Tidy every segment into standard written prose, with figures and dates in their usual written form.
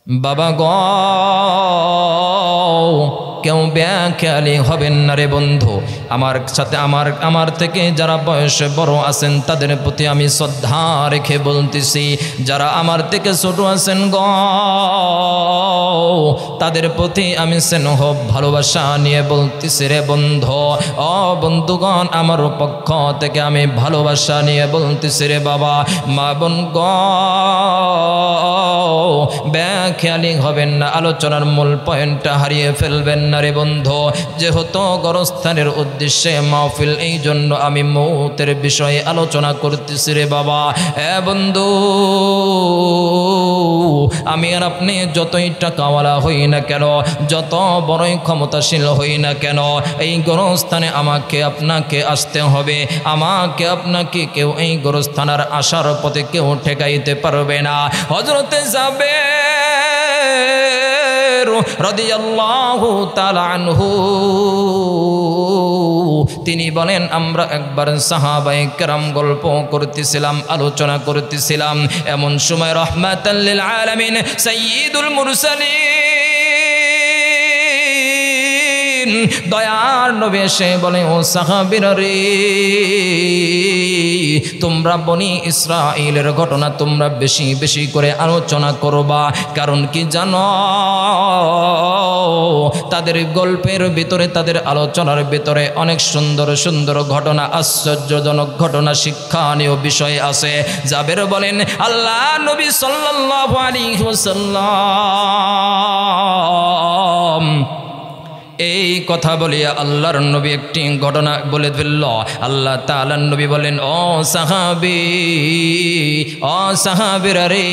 বাবা গ কেউ ব্যাখ্যালি হবেন না রে বন্ধু। আমার সাথে আমার থেকে যারা বয়সে বড় আছেন তাদের প্রতি আমি শ্রদ্ধা রেখে বলতেছি, যারা আমার থেকে ছোট আছেন গ তাদের প্রতি আমি স্নেহ ভালোবাসা নিয়ে বলতেছি রে বন্ধু। ও বন্ধুগণ, আমার পক্ষ থেকে আমি ভালোবাসা নিয়ে বলতেছি রে বাবা। মা বোন গ ব্যাখ্যালি হবেন না, আলোচনার মূল পয়েন্টটা হারিয়ে ফেলবেন না রে বন্ধু। যেহেতু গোরস্থানের উদ্দেশ্যে মাহফিল, এই জন্য আমি মৌতের বিষয়ে আলোচনা করতেছি রে বাবা। বন্ধু, আমি আর আপনি যতই টাকাওয়ালা হই না কেন, যত বড়ই ক্ষমতাশীল হই না কেন, এই গোরস্থানে আমাকে আপনাকে আসতে হবে। আমাকে আপনাকে কেউ এই গোরস্থানের আসার পথে কেউ ঠেকাইতে পারবে না। হযরতে জাবের রাদিয়াল্লাহু তাআলা আনহু তিনি বলেন, আমরা একবার সাহাবায়ে কেরাম গল্প করতেছিলাম, আলোচনা করতেছিলাম, এমন সময় রাহমাতাল লিল আলামিন সাইয়্যিদুল মুরসালিন দয়ার নবী এসে বলে, ও সাহাবীরা রে, তোমরা বনি ইসরাইলের ঘটনা তোমরা বেশি বেশি করে আলোচনা করবা। কারণ কি জানো, তাদের গল্পের ভিতরে, তাদের আলোচনার ভিতরে অনেক সুন্দর সুন্দর ঘটনা, আশ্চর্যজনক ঘটনা, শিক্ষণীয় বিষয় আছে। জাবের বলেন, আল্লাহ নবী সাল্লাল্লাহু আলাইহি ওয়াসাল্লাম এই কথা বলিয়া আল্লাহর নবী একটি ঘটনা বলে ফেলল। আল্লাহ তাআলার নবী বলেন, ও সাহাবীরা রে,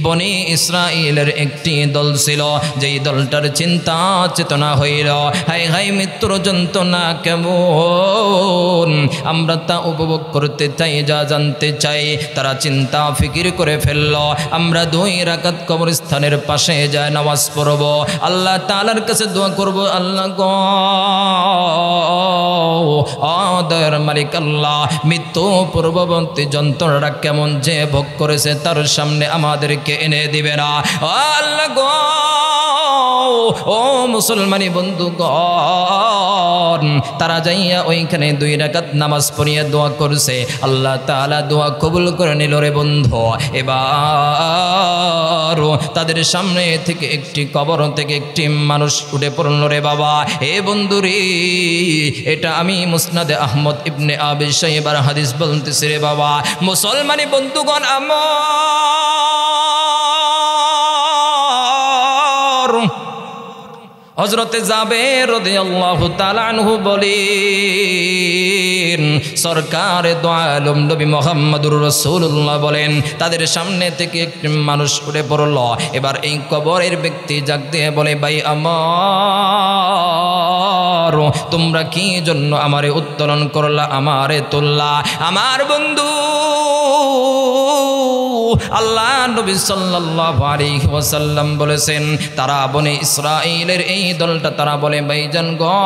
বনি ইসরাইলের একটি দল ছিল, যেই দলটার চিন্তা চেতনা হইল, হাই হাই মৃত্যুর যন্ত্রণা কেমন, আমরা তা উপভোগ করতে চাই, যা জানতে চাই। তারা চিন্তা ফিকির করে ফেলল, আমরা 2 রাকাত কবরস্থানের পাশে যায় নামাজ পড়ব, আল্লাহ তাআলার কাছে দোয়া করব, আল্লাহ গো দয়ার মালিক আল্লাহ, মৃত্যু পূর্ববর্তী যন্ত্রণাটা কেমন যে ভোগ করেছে তার সামনে আমাদেরকে এনে দিবে না। আল্লাহ গো, ও মুসলমানি বন্ধুগণ, তারা যাইয়া ওইখানে 2 রাকাত নামাজ পড়িয়া দোয়া করছে, আল্লাহ তাআলা দোয়া কবুল করে নিল রে বন্ধু। এবার তাদের সামনে থেকে একটি কবর থেকে একটি মানুষ উঠে পড়ল রে বাবা। হে বন্ধু রে, এটা আমি মুসনাদে আহমদ ইবনে আবি শাইবার হাদিস বলতেছি রে বাবা। মুসলমানি বন্ধুগণ, আমার হযরতে জাবের রাদিয়াল্লাহু তাআলা আনহু বলেন, সরকারে দো আলম নবী মুহাম্মদুর রাসূলুল্লাহ বলেন, তাদের সামনে থেকে একটি মানুষ উঠে পড়ল। এবার এই কবরের ব্যক্তি জাগ দিয়ে বলে, ভাই আমার, তোমরা কি জন্য আমারে উত্তোলন করলা, আমারে তুললা? আমার বন্ধু আল্লাহ নবী সাল্লাল্লাহু আলাইহি ওয়াসাল্লাম বলেছেন, তারা বনে ইসরাইলের এই দলটা তারা বলে, ভাইজান গো,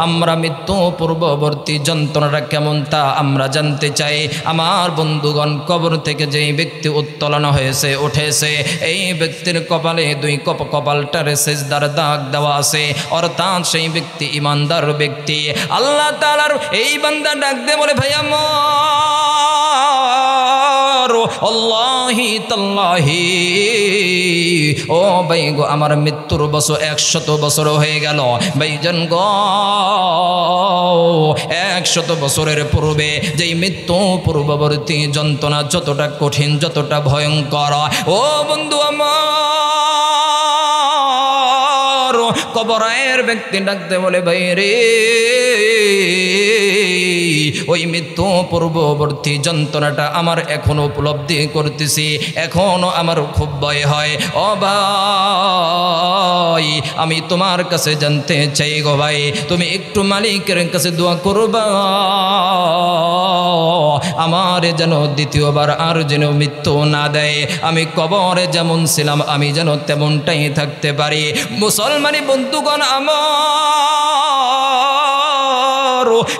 আমরা মৃত্যু পূর্ববর্তী যন্ত্রণাটা কেমন তা আমরা জানতে চাই। আমার বন্ধুগণ, কবর থেকে যেই ব্যক্তি উত্তোলন হয়েছে, উঠেছে, এই ব্যক্তির কপালে 2 কপালটারে সিজদার দাগ দেওয়া আছে, অর্থাৎ সেই ব্যক্তি ইমানদার ব্যক্তি। আল্লাহ তাআলার এই বান্দা ডাক দিয়ে বলে, ভাই আমার, আল্লাহি তাল্লাহি, ও ভাই গো, আমার মৃত্যুর বছর 100 বছর হয়ে গেল। ভাইজান গো, 100 বছরের পূর্বে যেই মৃত্যু পূর্ববর্তী যন্ত্রণা যতটা কঠিন, যতটা ভয়ঙ্কর, ও বন্ধু আমার, কবরের ব্যক্তি ডাকতে বলে, ভাই রে, ওই মৃত্যু পূর্ববর্তী যন্ত্রণাটা আমার এখনো উপলব্ধি করতেছি, এখনো আমার খুব ভয় হয়। ও ভাই, আমি তোমার কাছে জানতে চাই গো ভাই, তুমি একটু মালিকের কাছে দোয়া করবা, আমার যেন দ্বিতীয়বার আর যেন মৃত্যু না দেয়, আমি কবরে যেমন ছিলাম আমি যেন তেমনটাই থাকতে পারি। মুসলমানি বন্ধুগণ, আমার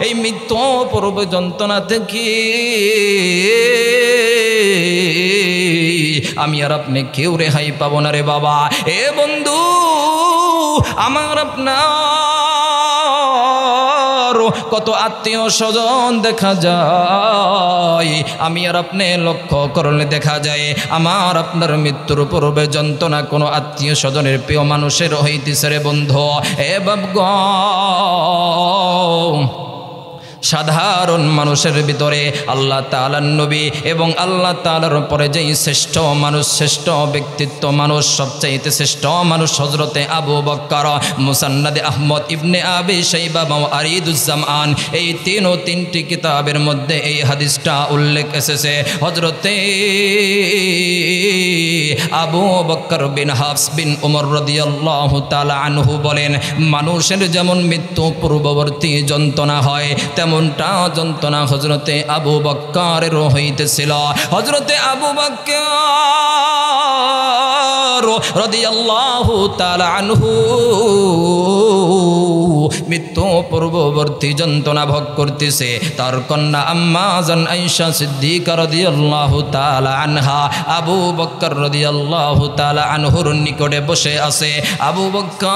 এই মৃত্যু পূর্ব যন্ত্রণা থেকে আমি আর আপনি কেউ রেহাই পাবো না রে বাবা। এ বন্ধু, আমার আপনার কত আত্মীয় স্বজন দেখা যায়, আমি আর আপনি লক্ষ্য করলে দেখা যায় আমার আপনার মৃত্যুর পূর্বে যন্ত্রণা কোনো আত্মীয় স্বজনের প্রিয় মানুষের হইতেছে রে বন্ধু। এ বাবগো, সাধারণ মানুষের ভিতরে আল্লাহ তাআলার নবী এবং আল্লাহ তাআলার পরে যেই শ্রেষ্ঠ মানুষ, শ্রেষ্ঠ ব্যক্তিত্ব মানুষ, সবচাইতে শ্রেষ্ঠ মানুষ হযরতে আবু বকর, মুসান্নাদে আহমদ ইবনে আবি শাইবা এবং আরিদুজ্জামান, এই তিনটি কিতাবের মধ্যে এই হাদিসটা উল্লেখ এসেছে। হযরতে আবু বকর বিন হাফস বিন উমর রাদিয়াল্লাহু তাআলা আনহু বলেন, মানুষের যেমন মৃত্যু পূর্ববর্তী যন্ত্রণা হয় তেমনটা যন্ত্রণা হযরতে আবু বকরের হইতেছিল। হযরতে আবু বকর রাদিয়াল্লাহু তাআলা আনহু মৃত্যু পূর্ববর্তী যন্ত্রণা ভোগ করতেছে। তার কন্যা আম্মা জান আয়েশা সিদ্দিকা রাদিয়াল্লাহু তাআলা আনহা আবু বকর রাদিয়াল্লাহু তাআলা আনহুর নিকটে বসে আছে। আবু বকর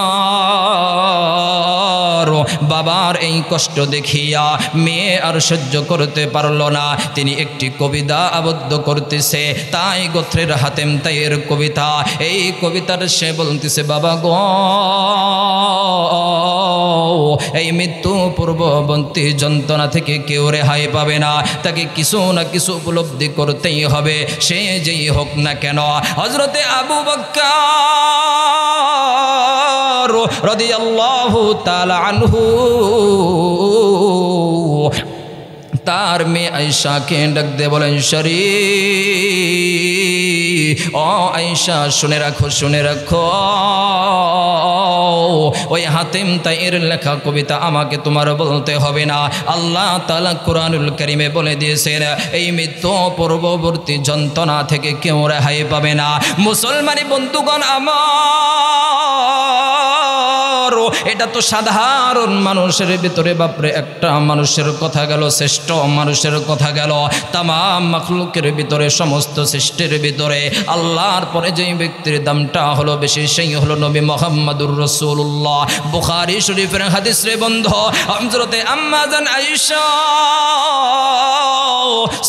বাবার এই কষ্ট দেখিয়া মেয়ে আর সহ্য করতে পারল না, তিনি একটি কবিতা আবদ্ধ করতেছে, তাই গোত্রের হাতেম তাইয়ের কবিতা। এই কবিতার সে বলতেছে, বাবা গো, এই মৃত্যু পূর্ববর্তী যন্ত্রণা থেকে কেউ রেহাই পাবে না, তাকে কিছু না কিছু উপলব্ধি করতেই হবে, সে যেই হোক না কেন। হযরতে আবু বকর রাদিয়াল্লাহু তাআলা আনহু তার মেয়ে আয়েশাকে ডাক দিয়ে বলেন, শরী, ও আয়েশা, শুনে রাখো, শুনে রাখো, ওই হাতেম তাইয়ের লেখা কবিতা আমাকে তোমার বলতে হবে না। আল্লাহ তাআলা কুরআনুল কারীমে বলে দিয়েছেন, এই মৃত্যু পূর্ববর্তী যন্ত্রণা থেকে কেউ রেহাই পাবে না। মুসলমানি বন্ধুগণ আমার, এটা তো সাধারণ মানুষের ভিতরে বাপরে একটা মানুষের কথা গেল, শ্রেষ্ঠ মানুষের কথা গেল, তামাম মাখলুকের ভিতরে, সমস্ত সৃষ্টির ভিতরে আল্লাহর পরে যেই ব্যক্তির দামটা হলো বেশি, সেই হলো নবী মুহাম্মদুর রাসূলুল্লাহ। বুখারী শরীফের হাদিস রে বন্ধু, হযরতে আম্মা জান আয়েশা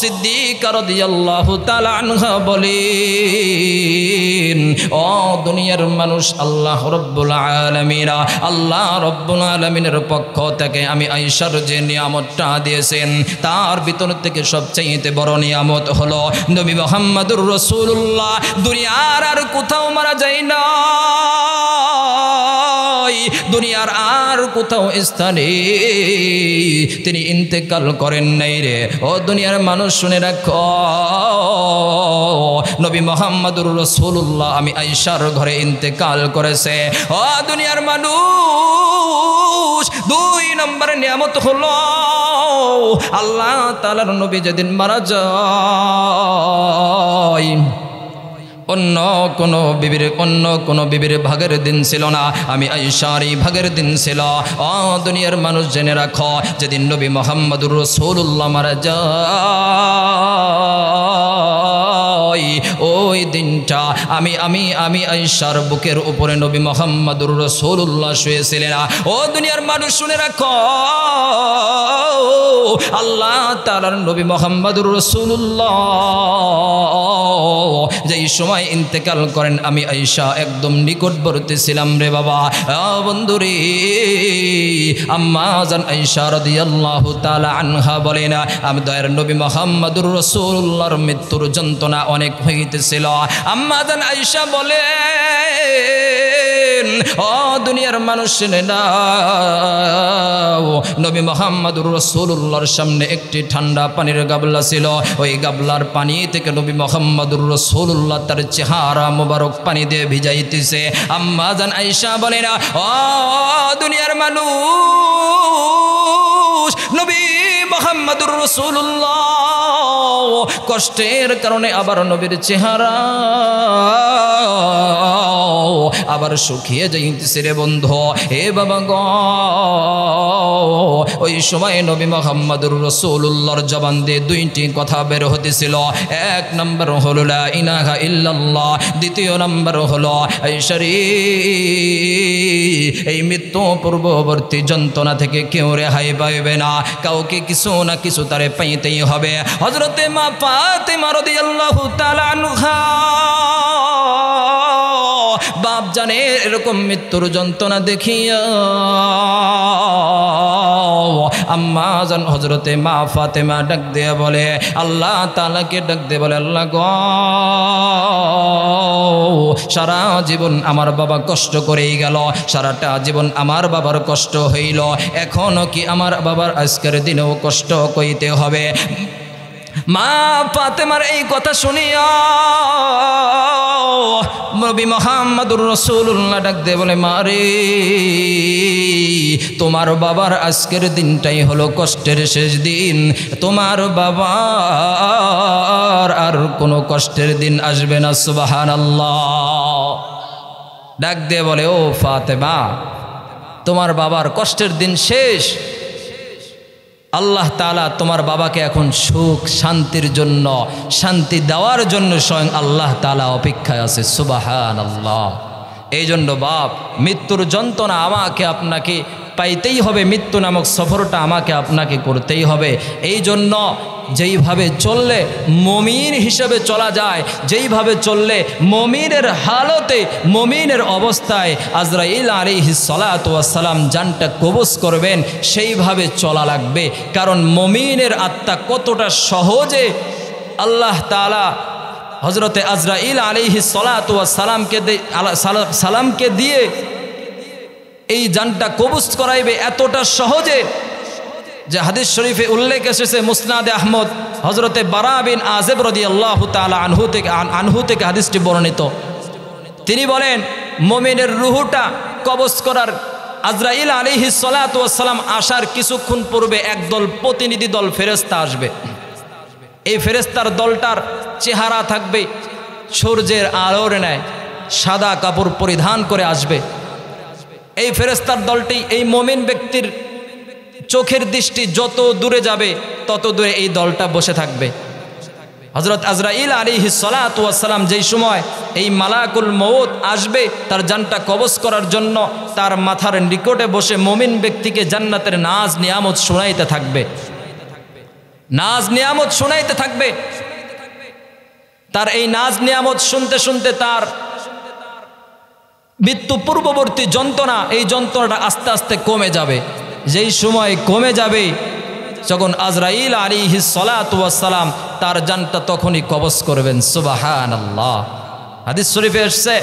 সিদ্দিকা রাদিয়াল্লাহু তাআলা আনহা বলেন, ও দুনিয়ার মানুষ, আল্লাহ রাব্বুল আলামিন, আল্লাহ রাব্বুল আলামিনের পক্ষ থেকে আমি আয়েশার যে নিয়ামতটা দিয়েছেন তার ভিতর থেকে সবচেয়ে বড় নিয়ামত হলো নবী মুহাম্মদুর রাসূলুল্লাহ দুনিয়ার আর কোথাও মারা যায় না, দুনিয়ার আর কোথাও স্থানে তিনি ইন্তেকাল করেন নাই রে। ও দুনিয়ার মানুষ শুনে রাখো, নবী মুহাম্মদুর রাসূলুল্লাহ আমি আয়েশার ঘরে ইন্তেকাল করেছে। ও দুনিয়ার মানুষ, দুই নম্বর নিয়ামত হলো আল্লাহ তাআলার নবী যেদিন মারা যায়, অন্য কোনো বিবির ভাগের দিন ছিল না, আমি আয়েশারই ভাগের দিন ছিল। ও দুনিয়ার মানুষ জেনে রাখো, যেদিন নবী মুহাম্মদুর রাসূলুল্লাহ মারা যায়, ওই দিনটা আমি আয়েশার বুকের উপরে নবী মুহাম্মদুর রাসূলুল্লাহ শুয়েছিলেন। ও দুনিয়ার মানুষ শুনে রাখো, আল্লাহ তাআলার নবী মুহাম্মদুর রাসূলুল্লাহ যেই সময় ইন্তেকাল করেন, আমি আয়েশা একদম নিকটবর্তী ছিলাম রে বাবা। বন্ধুরে, আম্মা জান আয়েশা রাদিয়াল্লাহু তাআলা আনহা বলেন, আমি দয়ার নবী মুহাম্মদুর রাসূলুল্লাহর মৃত্যুর যন্ত্রণা অনেক হইতেছিল। আম্মা জান আয়েশা বলেন, ও দুনিয়ার মানুষ শুনে নাও, নবী মুহাম্মদুর রাসূলুল্লাহর সামনে একটি ঠান্ডা পানির গাবলা ছিল, ওই গাবলার পানি থেকে নবী মুহাম্মদুর রাসূলুল্লাহ তার চেহারা মোবারক পানি দিয়ে ভিজাইতেছে। আম্মা জান আয়েশা বলেন, ও দুনিয়ার মানুষ, নবী মুহাম্মদুর রাসূলুল্লাহ কষ্টের কারণে আবার নবীর চেহারা আবার শুকিয়ে যাইতেছে রে বন্ধু। এ বাবা গো, ওই সময় নবী মুহাম্মদুর রাসূলুল্লাহর জবান দিয়ে দুইটি কথা বের হতেছিল। এক নম্বর হলো লা ইলাহা ইল্লাল্লাহ, দ্বিতীয় নম্বর হলো এই শরীর, এই মৃত্যু পূর্ববর্তী যন্ত্রণা থেকে কেউ রেহাই পাইবে না, কাউকে কিছু না কিছু তারে পাইতেই হবে। হযরতে মা ফাতেমা রাদিয়াল্লাহু তাআলা আনহা বাপ জানে এরকম মৃত্যুর যন্ত্রণা দেখিয়া আম্মা জান হযরতে মা ফাতেমা ডাক দিয়ে বলে, আল্লাহ তাআলাকে ডাক দিয়ে বলে, আল্লাহ গো, সারা জীবন আমার বাবা কষ্ট করেই গেল, সারাটা জীবন আমার বাবার কষ্ট হইল, এখনো কি আমার বাবার আজকের দিনেও কষ্ট কইতে হবে? মা ফাতেমার এই কথা শুনিয়া নবী মুহাম্মদুর রাসূলুল্লাহ ডাক দিয়ে বলে, মারে, তোমার বাবার আজকের দিনটাই হলো কষ্টের শেষ দিন, তোমার বাবার আর কোনো কষ্টের দিন আসবে না। সুবহানাল্লাহ। ডাক দিয়ে বলে, ও ফাতেমা, তোমার বাবার কষ্টের দিন শেষ, আল্লাহ তাআলা তোমার বাবাকে এখন সুখ শান্তির জন্য, শান্তি দেওয়ার জন্য স্বয়ং আল্লাহ তাআলা অপেক্ষায় আছে। সুবহানাল্লাহ। এই জন্য বাপ, মৃত্যুর যন্ত্রণা আমাকে আপনাকে পাইতেই হবে, মৃত্যু নামক সফরটা আমাকে আপনাকে করতেই হবে। এই জন্য যেইভাবে চললে মুমিন হিসেবে চলা যায়, যেইভাবে চললে মুমিনের হালতে, মুমিনের অবস্থায় আজরাইল আলাইহিস সালাতু ওয়াস সালাম জানটা কবজ করবেন, সেইভাবে চলা লাগবে। কারণ মুমিনের আত্মা কতটা সহজে আল্লাহ তাআলা হযরতে আজরাইল আলাইহিস সালাতু ওয়াস সালামকে দিয়ে এই জানটা কবজ করাইবে এতটা সহজে যে হাদিস শরীফে উল্লেখ এসেছে, মুসনাদে আহমদ হযরতে বারা বিন আযিব রাদিয়াল্লাহু তাআলা আনহু থেকে হাদিসটি বর্ণিত। তিনি বলেন, মুমিনের রূহটা কবজ করার আজরাইল আলাইহিস সালাতু ওয়াস সালাম আসার কিছুক্ষণ পূর্বে একদল প্রতিনিধি দল ফেরেশতা আসবে। এই ফেরেশতার দলটার চেহারা থাকবে সূর্যের আলোর ন্যায়, সাদা কাপড় পরিধান করে আসবে। এই ফেরেশতার দলটি এই মুমিন ব্যক্তির চোখের দৃষ্টি যত দূরে যাবে তত দূরে এই দলটা বসে থাকবে। হযরত আজরাইল আলাইহিস সালাতু ওয়াস সালাম যেই সময় এই মালাকুল মউত আসবে তার জানটা কবজ করার জন্য, তার মাথার নিকটে বসে মুমিন ব্যক্তিকে জান্নাতের নাজ নিয়ামত শোনাইতে থাকবে, নাজ নিয়ামত শোনাইতে থাকবে। তার এই নাজ নিয়ামত শুনতে শুনতে তার মৃত্যু পূর্ববর্তী যন্ত্রণা, এই যন্ত্রণাটা আস্তে আস্তে কমে যাবে। যেই সময় কমে যাবে, যখন আজরাইল আলাইহিস সালাতু ওয়াস সালাম তার জানটা তখনই কবজ করবেন। সুবহানাল্লাহ। হাদিস শরীফে এসেছে,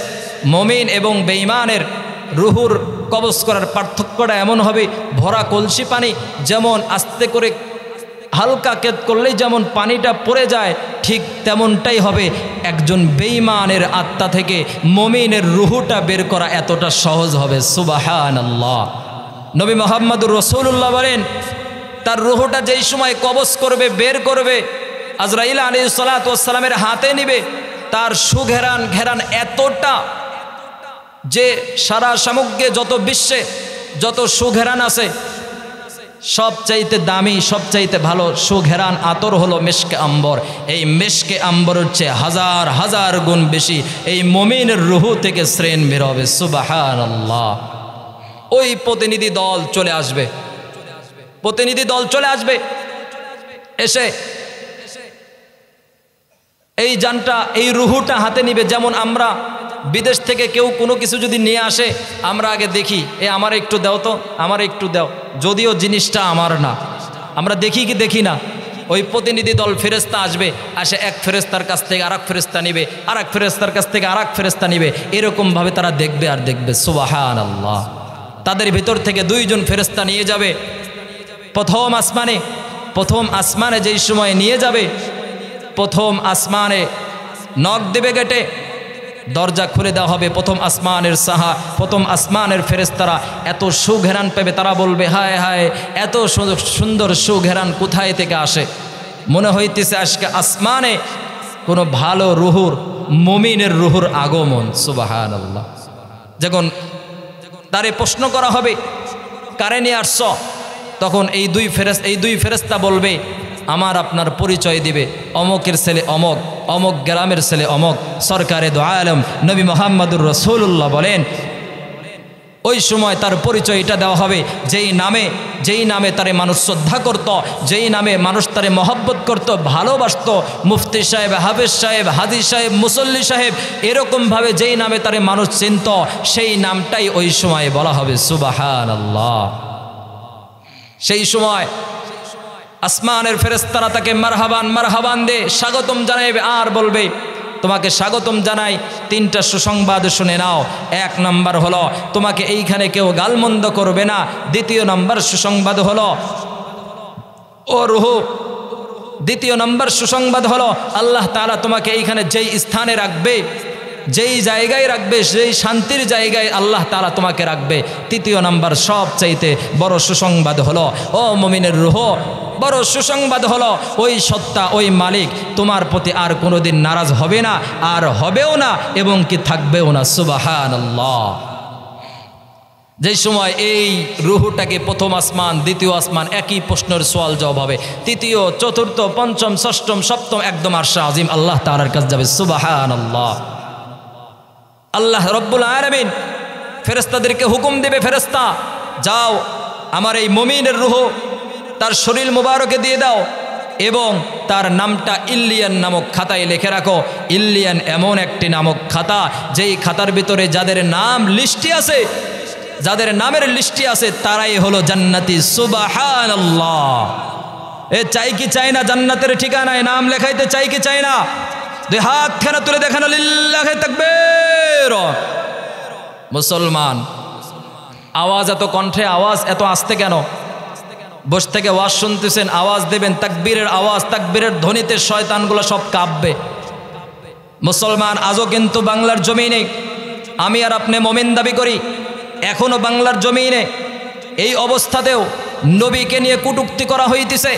মুমিন এবং বেঈমানের রুহুর কবজ করার পার্থক্যটা এমন হবে, ভরা কলসি পানি যেমন আস্তে করে হালকা কেদ করলেই যেমন পানিটা পড়ে যায়, ঠিক তেমনটাই হবে একজন বেঈমানের আত্মা থেকে মুমিনের রুহুটা বের করা এতটা সহজ হবে। সুবহানাল্লাহ। নবী মুহাম্মদুর রাসূলুল্লাহ বলেন, তার রুহুটা যেই সময় কবজ করবে, বের করবে, আজরাইল আলাইহিস সালাতু ওয়াস সালামের হাতে নিবে, তার ঘেরান এতটা যে সারা সমগ্রে যত বিশ্বে যত সুঘেরান আছে সবচাইতে দামি, সবচাইতে ভালো সুঘেরান আতর হলো মেশকে আম্বর। এই মেশকে আম্বরের চেয়ে হাজার হাজার গুণ বেশি এই মুমিনের রুহু থেকে শ্রেণ বের হবে। সুবহানাল্লাহ। ওই প্রতিনিধি দল চলে আসবে, প্রতিনিধি দল চলে আসবে, এসে এই জানটা, এই রুহুটা হাতে নিবে। যেমন আমরা বিদেশ থেকে কেউ কোনো কিছু যদি নিয়ে আসে, আমরা আগে দেখি, এ আমার একটু দাও তো, আমার একটু দাও, যদিও জিনিসটা আমার না, আমরা দেখি কি দেখি না। ওই প্রতিনিধি দল ফেরেশতা আসবে, আসে এক ফেরেশতার কাছ থেকে আরেক ফেরেশতা নিবে, আরেক ফেরেশতার কাছ থেকে আরেক ফেরেশতা নিবে, এরকমভাবে তারা দেখবে আর দেখবে। সুবহানাল্লাহ। তাদের ভিতর থেকে দুইজন ফেরেশতা নিয়ে যাবে প্রথম আসমানে যেই সময় নিয়ে যাবে, প্রথম আসমানে নক দেবে গেটে, দরজা খুলে দেওয়া হবে। প্রথম আসমানের ফেরেশতারা এত সুঘেরান পেবে, তারা বলবে, হায় হায়, এত সুন্দর সুঘেরান কোথায় থেকে আসে? মনে হইতেছে আজকে আসমানে কোনো ভালো রুহুর, মুমিনের রুহুর আগমন। সুবহানাল্লাহ। যখন তারে প্রশ্ন করা হবে কারে নিয়ে আসছ, তখন এই দুই ফেরেশতা বলবে আমার আপনার পরিচয় দিবে, অমকের ছেলে অমক, অমক গ্রামের ছেলে অমক। সরকারে দো আলম নবী মোহাম্মদুর রাসূলুল্লাহ বলেন ওই সময় তার পরিচয়টা দেওয়া হবে যেই নামে তারে মানুষ শ্রদ্ধা করত, যেই নামে মানুষ তারে মহব্বত করত, ভালোবাসত। মুফতি সাহেব, হাফেজ সাহেব, হাজি সাহেব, মুসল্লি সাহেব, এরকমভাবে যেই নামে তারে মানুষ চিনত, সেই নামটাই ওই সময় বলা হবে সুবহানাল্লাহ। সেই সময় আসমানের ফেরেশতারা তাকে মারহাবান মারহাবান দে স্বাগতম জানাইবে, আর বলবে তোমাকে স্বাগতম জানাই, তিনটা সুসংবাদ শুনে নাও। এক নাম্বার হলো তোমাকে এইখানে কেউ গালমন্দ করবে না। দ্বিতীয় নাম্বার সুসংবাদ হলো ও রূহ, দ্বিতীয় নাম্বার সুসংবাদ হলো আল্লাহ তাআলা তোমাকে এইখানে যেই স্থানে রাখবে, যেই জায়গায় রাখবে, সেই শান্তির জায়গায় আল্লাহ তাআলা তোমাকে রাখবে। তৃতীয় নাম্বার সবচাইতে বড় সুসংবাদ হলো ও মুমিনের রূহ, বড় সুসংবাদ হলো ওই সত্তা, ওই মালিক তোমার প্রতি আর কোনোদিন নারাজ হবে না, আর হবেও না, এবং কি থাকবেও না। সুবহানাল্লাহ। যেই সময় এই রূহটাকে প্রথম আসমান, দ্বিতীয় আসমান একই প্রশ্নের সওয়াল জবাব হবে, তৃতীয়, চতুর্থ, পঞ্চম, ষষ্ঠম, সপ্তম একদম আরশে আজিম আল্লাহ তাআলার কাছে যাবে। সুবহানাল্লাহ। আল্লাহ রব্বুল আলামিন ফেরেশতাদেরকে হুকুম দেবে, ফেরেশতা যাও আমার এই মুমিনের রূহ তার শরীর মুবারকে দিয়ে দাও, এবং তার নামটা ইল্লিয়ান নামক খাতায় লিখে রাখো। ইল্লিয়ান এমন একটি নামক খাতা, যেই খাতার ভিতরে যাদের নাম লিস্টে আছে, যাদের নামের লিস্টে আছে তারাই হলো জান্নাতি। সুবহানাল্লাহ। এ চাই কি চাই না জান্নাতের ঠিকানায় নাম লেখাইতে, চাই কি চাই না? দুই হাত খানা তুলে দেখানো, লিল্লাহি তাকবীর। মুসলমান, আওয়াজ এত কণ্ঠে, আওয়াজ এত আস্তে কেন? বসে থেকে ওয়াজ শুনতেছেন, আওয়াজ দেবেন, তাকবীরের আওয়াজ, তাকবীরের ধ্বনিতে শয়তানগুলো সব কাঁপবে। মুসলমান, আজও কিন্তু বাংলার জমিনে আমি আর আপনি মুমিন দাবি করি, এখনো বাংলার জমিনে এই অবস্থাতেও নবীকে নিয়ে কটূক্তি করা হইতেছে,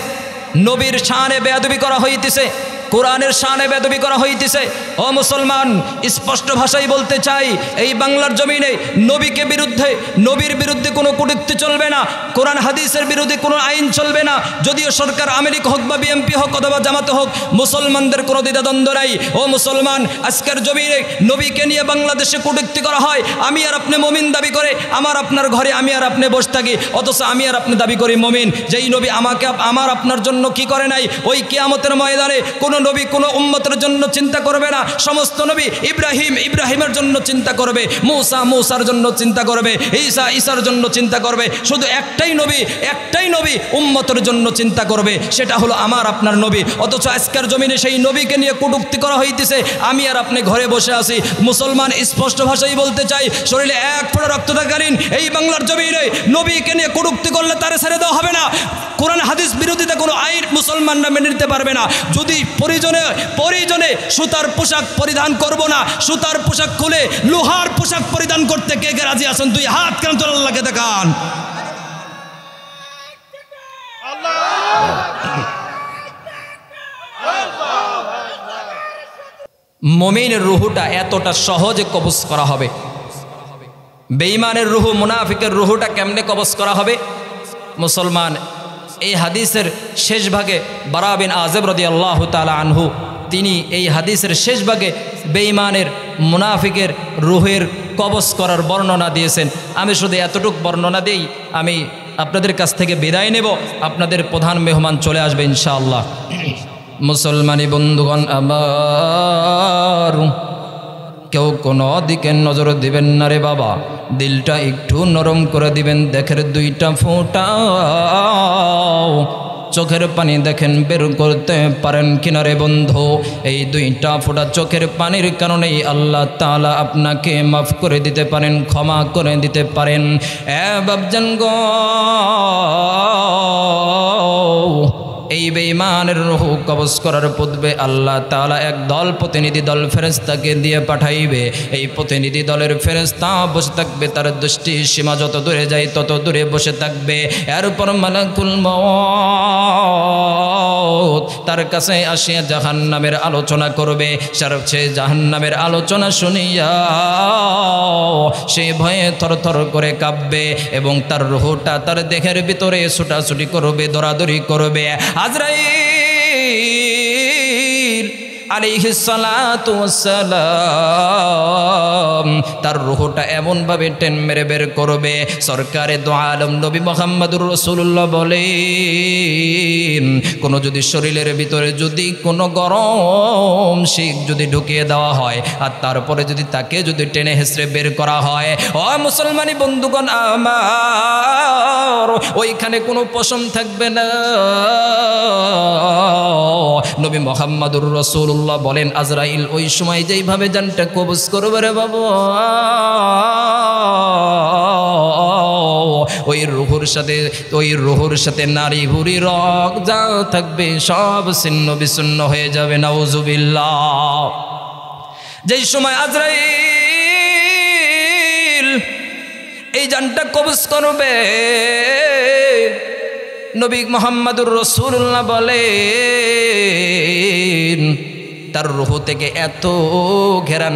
নবীর শানে বেয়াদবি করা হইতেছে, কোরআনের শানে বেয়াদবি করা হইতেছে। ও মুসলমান, স্পষ্ট ভাষায় বলতে চাই, এই বাংলার জমিনে নবীর বিরুদ্ধে কোনো কটূক্তি চলবে না, কোরআন হাদিসের বিরুদ্ধে কোনো আইন চলবে না। যদিও সরকার আমেরিকা হোক বা বিএমপি হোক অথবা জামাতে হোক, মুসলমানদের কোনো দ্বিধাদ্বন্দ্ব নাই। ও মুসলমান, আজকের জমিনে নবীকে নিয়ে বাংলাদেশে কটূক্তি করা হয়, আমি আর আপনি মুমিন দাবি করে আমার আপনার ঘরে আমি আর আপনি বসে থাকি, অথচ আমি আর আপনি দাবি করি মুমিন। যেই নবী আমার আপনার জন্য কি করে নাই, ওই কিয়ামতের ময়দানে কোনো নবী কোনো উম্মতের জন্য চিন্তা করবে না। সমস্ত নবী ইব্রাহিমের জন্য চিন্তা করবে, মুসার জন্য চিন্তা করবে, ঈসার জন্য চিন্তা করবে। শুধু একটাই নবী উম্মতের জন্য চিন্তা করবে, সেটা হলো আমার আপনার নবী। অথচ আজকের জমিনে সেই নবীকে নিয়ে কটূক্তি করা হইতেছে, আমি আর আপনি ঘরে বসে আছি। মুসলমান, স্পষ্ট ভাষায় বলতে চাই, শরীরে এক ফোঁটা রক্ত থাকালীন এই বাংলার জমিনে নবীকে নিয়ে কটূক্তি করলে তারে ছেড়ে দেওয়া হবে না। কোরআন হাদিস বিরোধিতা কোনো আইন মুসলমানরা মেনে নিতে পারবে না। যদি পরিজনে সুতার পোশাক পরিধান করব না, সুতার পোশাক খুলে লোহার পোশাক পরিধান করতে কে কে রাজি আছেন? দুই হাত কেন তোর আল্লাহকে দেখান। মুমিনের রূহটা এতটা সহজে কবজ করা হবে, বেঈমানের রূহ, মুনাফিকের রূহটা কেমনে কবজ করা হবে? মুসলমান, এই হাদিসের শেষ ভাগে বারা বিন আযিব রাদিয়াল্লাহু তাআলা আনহু তিনি এই হাদিসের শেষ ভাগে বেঈমানের মুনাফিকের রূহের কবজ করার বর্ণনা দিয়েছেন। আমি শুধু এতটুক বর্ণনা দেই, আমি আপনাদের কাছ থেকে বিদায় নেব, আপনাদের প্রধান মেহমান চলে আসবে ইনশাআল্লাহ। মুসলমানি বন্ধুগণ আমার, কেউ কোনো দিকে নজর দিবেন না রে বাবা, দিলটা একটু নরম করে দিবেন। দেখের দুইটা ফোঁটা চোখের পানি দেখেন বের করতে পারেন কিনা রে বন্ধু? এই দুইটা ফোঁটা চোখের পানির কারণেই আল্লাহ তাআলা আপনাকে মাফ করে দিতে পারেন, ক্ষমা করে দিতে পারেন। বাপজান গো, এই বেঈমানের রূহ কবজ করার পূর্বে আল্লাহ তাআলা এক দল প্রতিনিধি দল ফেরেশতাকে দিয়ে পাঠাইবে। এই প্রতিনিধি দলের ফেরেশতা বসে থাকবে, তার দৃষ্টি সীমা যত দূরে যায় তত দূরে বসে থাকবে। এরপর মালাকুল মউত তার কাছে আসিয়া জাহান্নামের আলোচনা করবে। সে জাহান্নামের আলোচনা শুনিয়া সে ভয়ে থরথর করে কাঁপবে এবং তার রূহটা তার দেহের ভিতরে ছুটাছুটি করবে, দৌড়াদৌড়ি করবে। আজরাইল আলাইহিস সালাতু ওয়াসসালাম তার রূহটা এমনভাবে টেন মেরে বের করবে। সরকারে দো আলম নবী মুহাম্মদুর রাসূলুল্লাহ বলেন, কোনো যদি শরীরের ভিতরে যদি কোনো গরম শিক যদি ঢুকিয়ে দেওয়া হয় আর তারপরে যদি তাকে যদি টেনে হেসড়ে বের করা হয়, ও মুসলমানি বন্ধুগণ আমার, ওইখানে কোনো পশম থাকবে না। নবী মুহাম্মদুর রাসূলুল্লাহ বলেন, আজরাইল ওই সময় যেইভাবে জানটা কবজ করবে রে বাবা, ওই রুহুর সাথে নারী ভুরি রক যা থাকবে সব ছিন্ন বিচ্ছিন্ন হয়ে যাবে। নাউজুবিল্লাহ। যেই সময় আজরাইল এই জানটা কবজ করবে, নবী মুহাম্মদুর রাসূলুল্লাহ বলেন, তার রূহ থেকে এত ঘেরান,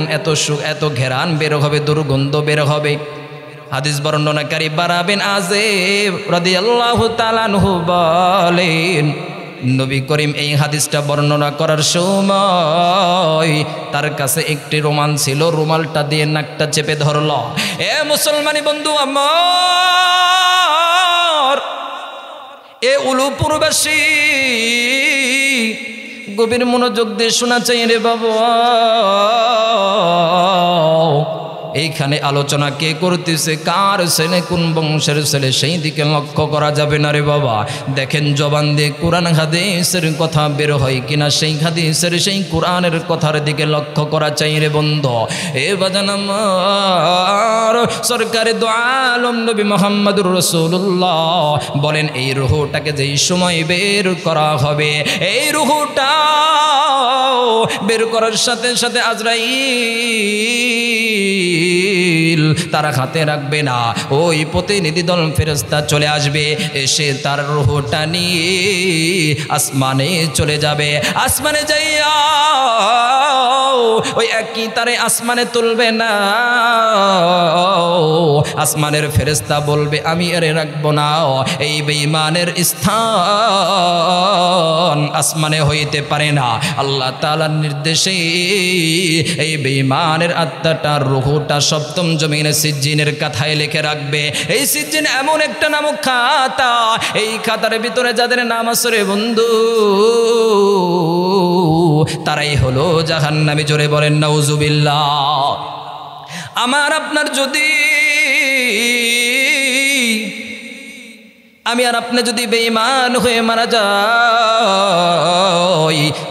এত ঘেরান বের হবে, দুর্গন্ধ বের হবে। হাদিস বর্ণনাকারী বারা বিন আযিব রাদিয়াল্লাহু তাআলা আনহু বলেন, নবী করিম এই হাদিসটা বর্ণনা করার সময় তার কাছে একটি রুমাল ছিল, রুমালটা দিয়ে নাকটা চেপে ধরল। এ মুসলমানি বন্ধু আমার, এ উলুপুরবাসী গভীর মনোযোগ দিয়ে শোনা চাই রে বাবা। এইখানে আলোচনা কে করতেছে, কার ছেলে, কোন বংশের ছেলে, সেই দিকে লক্ষ্য করা যাবে না রে বাবা। দেখেন জবান দিয়ে কোরআন হাদিসের কথা বের হয় কিনা, সেই হাদিসের সেই কোরআনের কথার দিকে লক্ষ্য করা চাই রে বন্ধু। এ বাজান আমার, সরকারে দো আলম নবী মুহাম্মদুর রাসূলুল্লাহ বলেন, এই রূহটাকে যেই সময় বের করা হবে, এই রূহটা বের করার সাথে সাথে আজরাইল তারা হাতে রাখবে না, ওই প্রতিনিধি দল ফেরেশতা চলে আসবে, এসে তার রূহটা নিয়ে আসমানে চলে যাবে। আসমানে যাইয়া ওই একই তারে আসমানে তুলবে না। আসমানের ফেরেশতা বলবে, আমি এরে রাখবো না, এই বেঈমানের স্থান আসমানে হইতে পারে না। আল্লাহ তাআলার নির্দেশে এই বেঈমানের আত্মাটার রূহটা সপ্তম জমিনে সিজ্জিনের খাতায় লিখে রাখবে। এই সিজ্জিন এমন একটা নামক খাতা, এই খাতার ভিতরে যাদের নাম আছে রে বন্ধু, তারাই হলো জাহান্নামী। জোরে বলেন নাউজুবিল্লাহ। আমার আপনার যদি, আমি আর আপনি যদি বেঈমান হয়ে মারা যাই,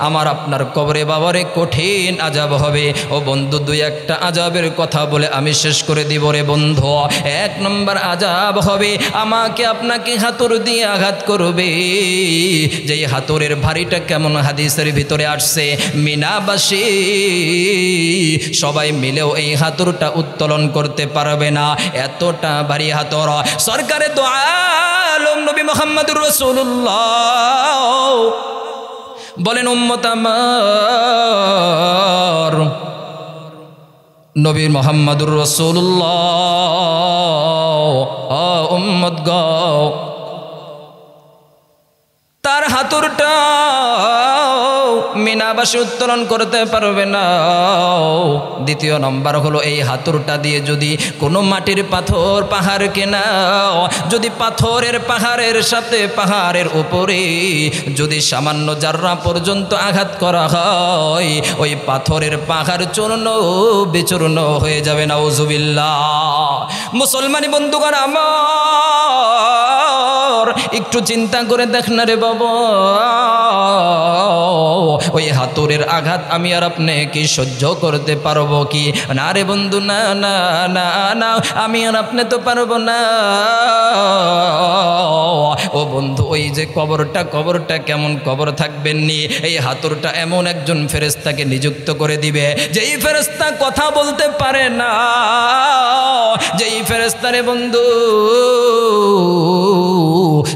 আমার আপনার কবরে বাবারে কঠিন আযাব হবে। ও বন্ধু, দুই একটা আযাবের কথা বলে আমি শেষ করে দিব রে বন্ধু। এক নম্বর আযাব হবে, আমাকে আপনাকে হাতুর দিয়ে আঘাত করবে। যেই হাতুরের ভারীটা কেমন হাদিসের ভিতরে আসছে, মিনাবাসী সবাই মিলেও এই হাতুরটা উত্তোলন করতে পারবে না, এতটা ভারী হাতুর। সরকারে দো আলম নবী মুহাম্মদুর রাসূলুল্লাহ বলেন, উম্মত আমার, নবী মুহাম্মদুর রাসূলুল্লাহ উম্মত গো, তার হাতুরটা মিনাবাসী উত্তোলন করতে পারবে না। দ্বিতীয় নম্বর হলো, এই হাতুরটা দিয়ে যদি কোনো মাটির পাথর পাহাড় কেনা, যদি পাথরের পাহাড়ের সাথে পাহাড়ের উপরে যদি সামান্য জাররা পর্যন্ত আঘাত করা হয়, ওই পাথরের পাহাড় চূর্ণ বিচূর্ণ হয়ে যাবে। নাউজুবিল্লাহ। মুসলমানি বন্ধুগণ আমার, একটু চিন্তা করে দেখ না রে বাবা, ওই হাতুড়ির আঘাত আমি আর আপনি কি সহ্য করতে পারবো কি? না রে বন্ধু, না না না না, আমি আর আপনি তো পারবো না। ও বন্ধু, ওই যে কবরটা কেমন কবর থাকবেন নি? এই হাতুড়টা এমন একজন ফেরেশতাকে নিযুক্ত করে দিবে, যেই ফেরেশতা কথা বলতে পারে না, যেই ফেরেশতা রে বন্ধু,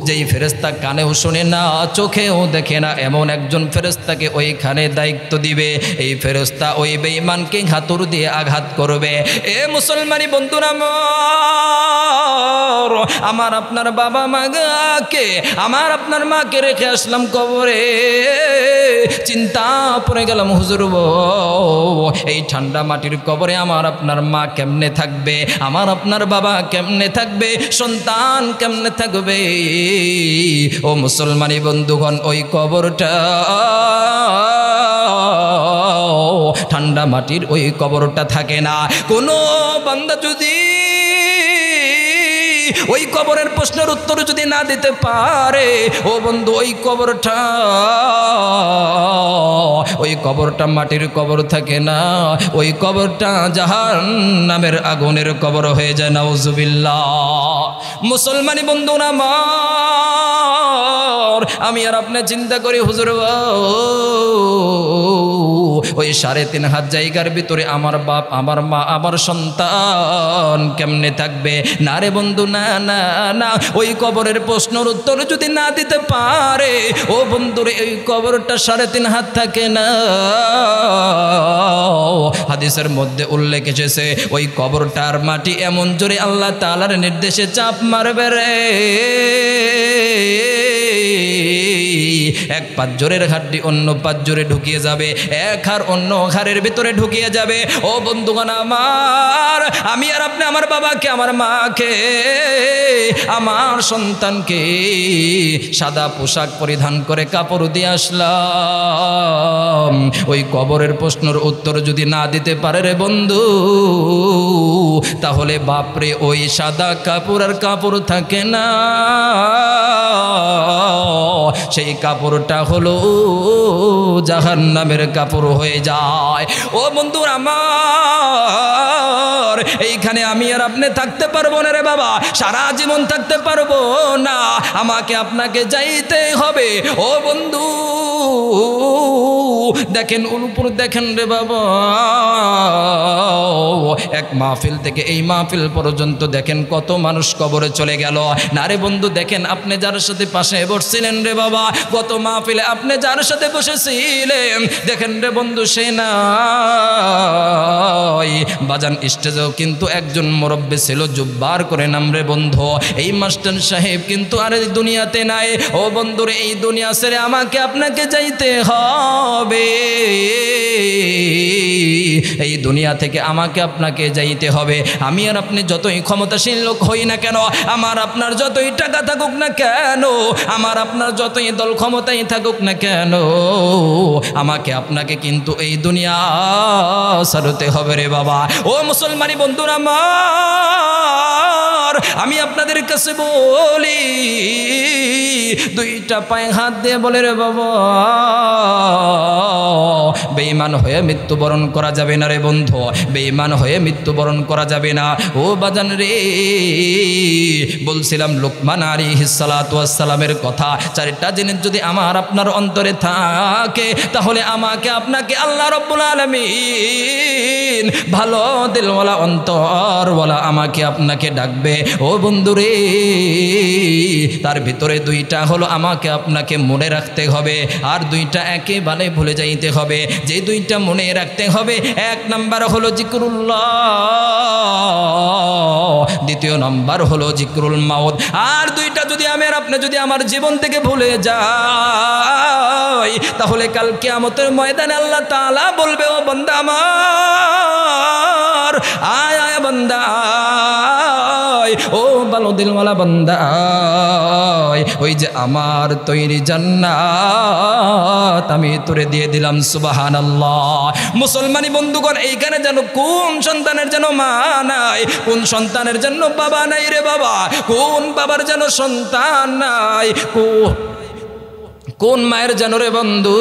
যেই ফেরেশতা কানেও শোনে না, চোখেও দেখে না, এমন একজন ফেরেশতাকে ওইখানে দায়িত্ব দিবে। এই ফেরেশতা ওই বেঈমানকে হাতুড় দিয়ে আঘাত করবে। এ মুসলমানি বন্ধুরা, আমার আপনার বাবা মাকে, আমার আপনার মাকে রেখে আসলাম কবরে, চিন্তা পড়ে গেলাম হুজুর, এই ঠান্ডা মাটির কবরে আমার আপনার মা কেমনে থাকবে, আমার আপনার বাবা কেমনে থাকবে, সন্তান কেমনে থাকবে? ও মুসলমানি বন্ধুগণ, ওই কবরটা, ঠান্ডা মাটির ওই কবরটা থাকে না। কোনো বান্দা যদি ওই কবরের প্রশ্নের উত্তর যদি না দিতে পারে, ও বন্ধু, ওই কবরটা মাটির কবর থাকে না, ওই কবরটা জাহান্নামের আগুনের কবর হয়ে যায়। নাউজুবিল্লাহ। মুসলমানি বন্ধুরা আমার, আমি আর আপনি চিন্তা করি হুজুর, ওই 3.5 হাত জায়গার ভিতরে আমার বাপ, আমার মা, আমার সন্তান কেমনে থাকবে? না রে বন্ধু, না না না, ওই কবরের প্রশ্নের উত্তর যদি না দিতে পারে, ও বন্ধুরে, ওই কবরটা 3.5 হাত থাকে না। হাদিসের মধ্যে উল্লেখ এসেছে, ওই কবরটার মাটি এমন জোরে আল্লাহ তাআলার নির্দেশে চাপ মারবে রে, এক পাঁজরের হাড্ডি অন্য পাঁজরে ঢুকিয়ে যাবে, এক হাড় অন্য হাড়ের ভিতরে ঢুকিয়ে যাবে। ও বন্ধুগণ আমার, আমি আর আপনি আমার বাবাকে, আমার মাকে, আমার সন্তানকে সাদা পোশাক পরিধান করে কাপড় দিয়ে আসলাম, ওই কবরের প্রশ্নের উত্তর যদি না দিতে পারে রে বন্ধু, তাহলে বাপরে, ওই সাদা কাপড় আর কাপড় থাকে না, সেই কাপড়টা হলো জাহান্নামের কাপড় হয়ে যায়। ও বন্ধু আমার, এইখানে আমি আর আপনি থাকতে পারবো না রে বাবা, সারা জীবন থাকতে পারবো না, আমাকে আপনাকে যাইতে হবে। ও বন্ধু দেখেন, উপর দেখেন রে বাবা, এক মাহফিল থেকে এই মাহফিল পর্যন্ত দেখেন কত মানুষ কবরে চলে গেল। না রে বন্ধু, দেখেন আপনি যার সাথে পাশে বসছিলেন রে বাবা, গত মাহফিলে আপনি যার সাথে বসেছিলেন, দেখেন রে বন্ধু, সে নাই। বাজান স্টেজেও কিন্তু একজন মুরব্বি ছিল, জুব্বার করে নাম রে বন্ধু, এই মাস্টার সাহেব কিন্তু আর এই দুনিয়াতে নাই। ও বন্ধুরে, এই দুনিয়া ছেড়ে আমাকে আপনাকে যাইতে হবে, এই দুনিয়া থেকে আমাকে আপনাকে যাইতে হবে। আমি আর আপনি যতই ক্ষমতাশীল লোক হই না কেন, আমার আপনার যতই টাকা থাকুক না কেন, আমার আপনার যতই দল ক্ষমতাই থাকুক না কেন, আমাকে আপনাকে কিন্তু এই দুনিয়া ছাড়তে হবে রে বাবা। ও মুসলমানি বন্ধুরা আমার, আমি আপনাদের কাছে বলি, 2টা পায়ে হাত দিয়ে বলে রে বাবা, বেঈমান হয়ে মৃত্যুবরণ করা যাবে না রে বন্ধু, বেঈমান হয়ে মৃত্যুবরণ করা যাবে না। ও বাজান রে, বলছিলাম লুকমান আলাইহিস সালাতু ওয়াস সালামের কথা, 4টা জিনিস যদি আমার আপনার অন্তরে থাকে, তাহলে আমাকে আপনাকে আল্লাহ রাব্বুল আলামিন ভালো দিলওয়ালা, অন্তরওয়ালা আমাকে আপনাকে ডাকবে। ও বন্ধু রে, তার ভিতরে 2টা হলো আমাকে আপনাকে মনে রাখতে হবে, আর 2টা একেবারে ভুলে যাইতে হবে। যে 2টা মনে রাখতে হবে, 1 নাম্বার হলো জিকরুল্লাহ, 2য় নাম্বার হলো জিকরুল মাউত। আর 2টা যদি আমি আর আপনি যদি আমার জীবন থেকে ভুলে যাই, তাহলে কাল কিয়ামতের ময়দানে আল্লাহ তাআলা বলবে, ও বান্দা আমার, আয় আয় বান্দা, ও ভালো দিলওয়ালা বান্দা ওই যে আমার তৈরি জান্নাত আমি তোরে দিয়ে দিলাম সুবহানাল্লাহ। মুসলমানি বন্ধুগণ, এইখানে যেন কোন সন্তানের যেন মা নাই, কোন সন্তানের জন্য বাবা নাই রে বাবা, কোন বাবার যেন সন্তান নাই, কোন মায়ের যেন রে বন্ধু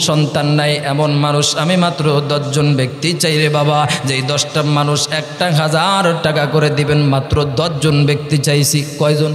সন্তান নাই, এমন মানুষ আমি মাত্র 10 জন ব্যক্তি চাই রে বাবা। যেই 10টা মানুষ 1,000 টাকা করে দিবেন, মাত্র 10 জন ব্যক্তি চাইছি। কয়জন?